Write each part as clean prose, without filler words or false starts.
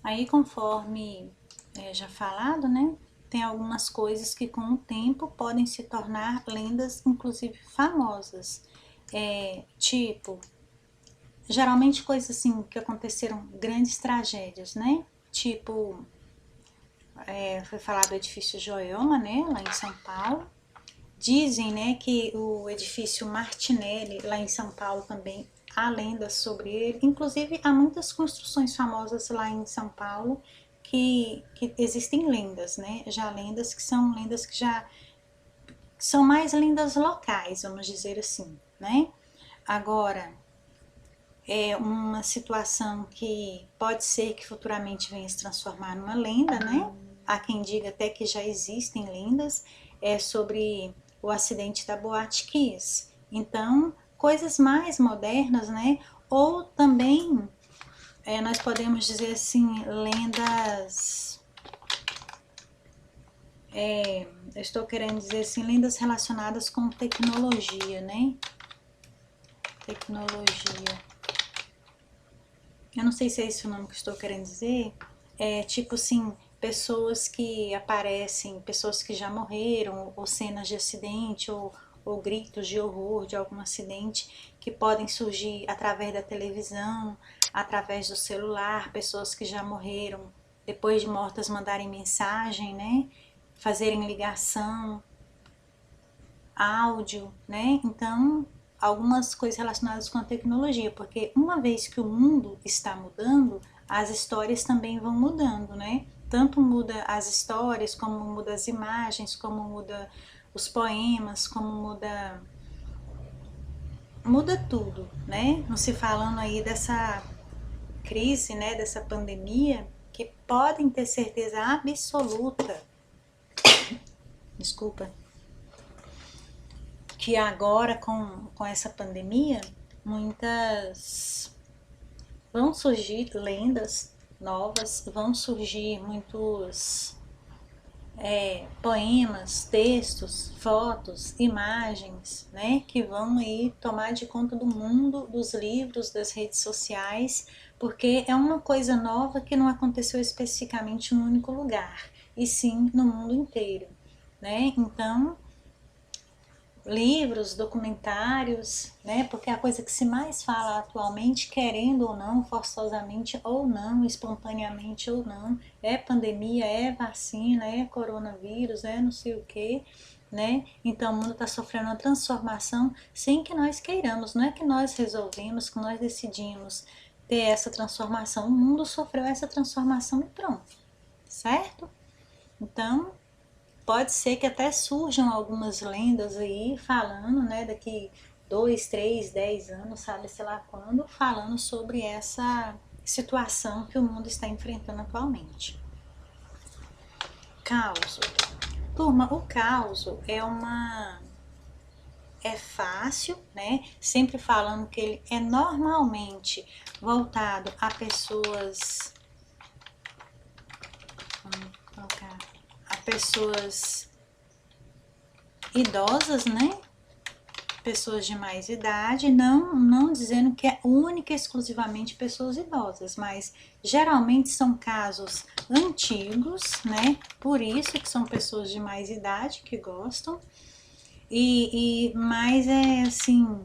Aí, conforme já falado, né, tem algumas coisas que com o tempo podem se tornar lendas, inclusive famosas. Tipo, geralmente coisas assim que aconteceram, grandes tragédias, né? Tipo, foi falado do edifício Joelma, né, lá em São Paulo. Dizem, né, que o edifício Martinelli, lá em São Paulo também, há lendas sobre ele. Inclusive, há muitas construções famosas lá em São Paulo que existem lendas, né? Já lendas que já são mais lendas locais, vamos dizer assim, né? Agora, é uma situação que pode ser que futuramente venha se transformar numa lenda, né? Há quem diga até que já existem lendas sobre o acidente da Boate Kiss. Então, coisas mais modernas, né? Ou também nós podemos dizer assim, lendas. Eu estou querendo dizer assim, lendas relacionadas com tecnologia, né? Tecnologia. Eu não sei se é esse o nome que estou querendo dizer. É tipo assim, pessoas que aparecem, pessoas que já morreram, ou cenas de acidente, ou gritos de horror de algum acidente que podem surgir através da televisão, através do celular, pessoas que já morreram, depois de mortas mandarem mensagem, né? Fazerem ligação, áudio, né? Então, algumas coisas relacionadas com a tecnologia, porque uma vez que o mundo está mudando, as histórias também vão mudando, né? Tanto muda as histórias, como muda as imagens, como muda os poemas, como muda tudo, né? Não se falando aí dessa crise, né, dessa pandemia, que podem ter certeza absoluta, desculpa, que agora com essa pandemia, muitas vão surgir lendas novas, vão surgir muitos poemas, textos, fotos, imagens, né, que vão aí tomar de conta do mundo, dos livros, das redes sociais, porque é uma coisa nova que não aconteceu especificamente num único lugar, e sim no mundo inteiro, né? Então, livros, documentários, né? Porque a coisa que se mais fala atualmente, querendo ou não, forçosamente ou não, espontaneamente ou não, é pandemia, é vacina, é coronavírus, é não sei o que, né? Então o mundo está sofrendo uma transformação sem que nós queiramos, não é que nós resolvemos, que nós decidimos ter essa transformação, o mundo sofreu essa transformação e pronto, certo? Então, pode ser que até surjam algumas lendas aí falando, né, daqui 2, 3, 10 anos, sabe, sei lá quando, falando sobre essa situação que o mundo está enfrentando atualmente. Caos. Turma, o caos é fácil, né? Sempre falando que ele é normalmente voltado a pessoas, vamos colocar, a pessoas idosas, né? Pessoas de mais idade, não dizendo que é única e exclusivamente pessoas idosas, mas geralmente são casos antigos, né? Por isso que são pessoas de mais idade que gostam. Mas é assim,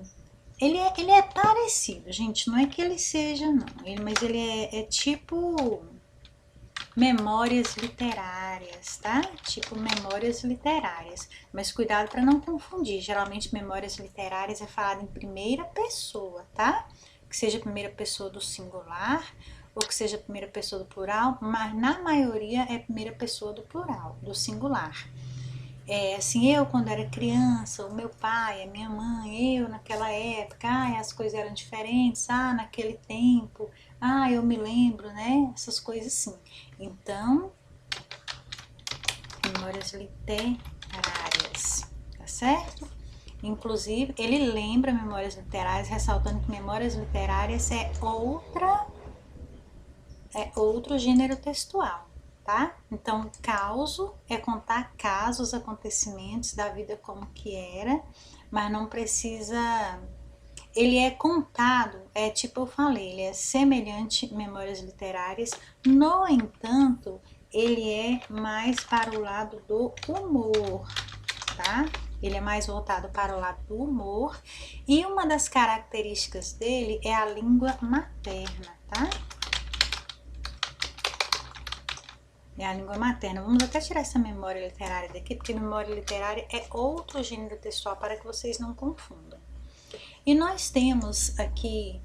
ele é parecido, gente, não é que ele seja não, mas ele é tipo memórias literárias, tá? Tipo memórias literárias. Mas cuidado para não confundir. Geralmente memórias literárias é falado em primeira pessoa, tá? Que seja primeira pessoa do singular ou que seja primeira pessoa do plural, mas na maioria é primeira pessoa do plural, do singular. Assim, eu quando era criança, o meu pai, a minha mãe, eu naquela época, as coisas eram diferentes, naquele tempo, eu me lembro, né? Essas coisas assim. Então, memórias literárias, tá certo? Inclusive, ele lembra memórias literárias, ressaltando que memórias literárias é outro gênero textual, tá? Então, causo é contar casos, acontecimentos da vida como que era, mas não precisa ele é contado, tipo eu falei, ele é semelhante a Memórias Literárias, no entanto, ele é mais para o lado do humor, tá? Ele é mais voltado para o lado do humor, e uma das características dele é a língua materna, tá? É a língua materna. Vamos até tirar essa memória literária daqui, porque memória literária é outro gênero textual para que vocês não confundam. E nós temos aqui,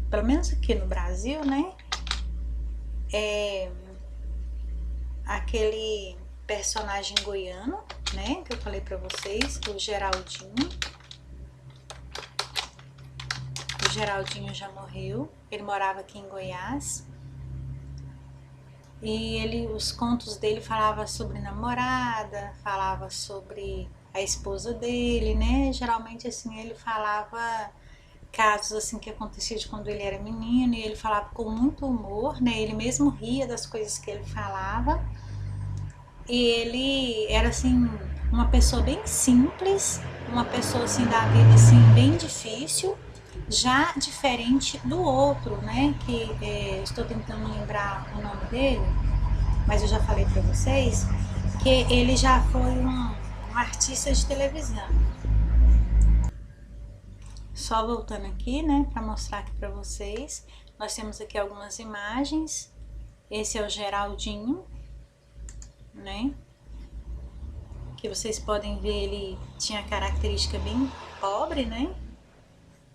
pelo menos aqui no Brasil, né, aquele personagem goiano, né, que eu falei pra vocês, o Geraldinho. O Geraldinho já morreu, ele morava aqui em Goiás. E os contos dele falava sobre namorada, falava sobre a esposa dele, né? Geralmente assim, ele falava casos assim que aconteciam de quando ele era menino, e ele falava com muito humor, né? Ele mesmo ria das coisas que ele falava. E ele era assim uma pessoa bem simples, uma pessoa assim da vida assim bem difícil, já diferente do outro, né? Que estou tentando lembrar o nome dele, mas eu já falei para vocês que ele já foi um artista de televisão. Só voltando aqui, né, para mostrar aqui para vocês, nós temos aqui algumas imagens. Esse é o Geraldinho, né? Que vocês podem ver, ele tinha característica bem pobre, né?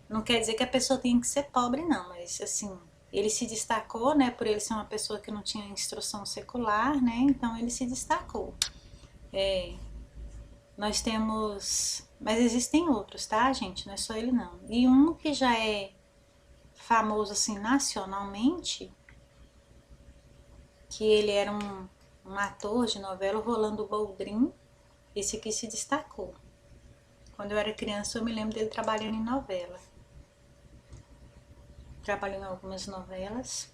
Não quer dizer que a pessoa tem que ser pobre, não, mas assim, ele se destacou, né, por ele ser uma pessoa que não tinha instrução secular, né, então ele se destacou. Nós temos, mas existem outros, tá, gente, não é só ele não. E um que já é famoso, assim, nacionalmente, que ele era um ator de novela, o Rolando Boldrin, esse aqui se destacou. Quando eu era criança, eu me lembro dele trabalhando em novela. Trabalhou em algumas novelas.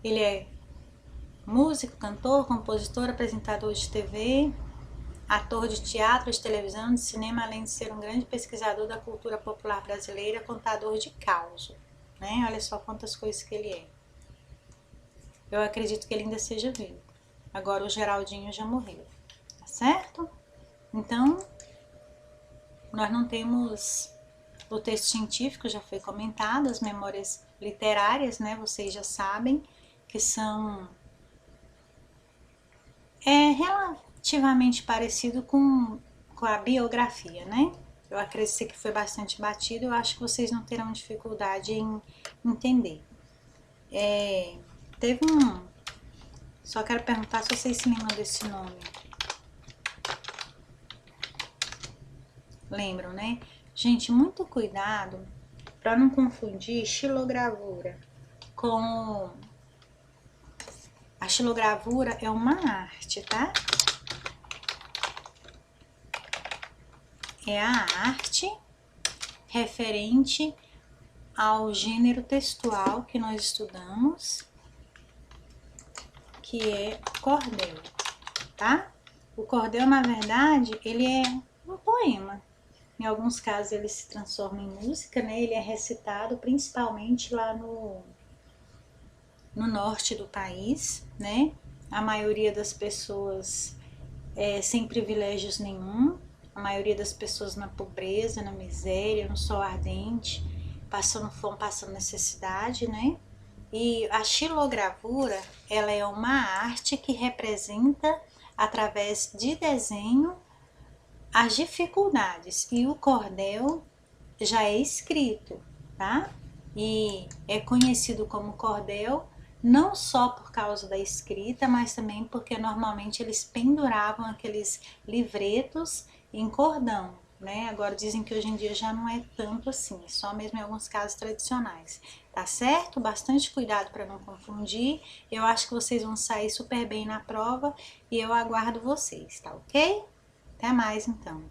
Ele é músico, cantor, compositor, apresentador de TV, ator de teatro, de televisão, de cinema, além de ser um grande pesquisador da cultura popular brasileira, contador de causos, né? Olha só quantas coisas que ele é. Eu acredito que ele ainda seja vivo. Agora o Geraldinho já morreu, tá certo? Então, nós não temos o texto científico, já foi comentado, as memórias literárias, né? Vocês já sabem que são relativamente parecido com a biografia, né? Eu acredito que foi bastante batido, eu acho que vocês não terão dificuldade em entender. Teve só quero perguntar se vocês se lembram desse nome. Lembram, né? Gente, muito cuidado para não confundir xilogravura com... A xilogravura é uma arte, tá? É a arte referente ao gênero textual que nós estudamos, que é cordel, tá? O cordel, na verdade, ele é um poema. Em alguns casos ele se transforma em música, né? Ele é recitado principalmente lá no norte do país, né? A maioria das pessoas sem privilégios nenhum, a maioria das pessoas na pobreza, na miséria, no sol ardente, passando fome, passando necessidade, né? E a xilogravura, ela é uma arte que representa, através de desenho, as dificuldades, e o cordel já é escrito, tá? E é conhecido como cordel não só por causa da escrita, mas também porque normalmente eles penduravam aqueles livretos em cordão, né? Agora dizem que hoje em dia já não é tanto assim, só mesmo em alguns casos tradicionais, tá certo? Bastante cuidado para não confundir. Eu acho que vocês vão sair super bem na prova e eu aguardo vocês, tá ok? Até mais então.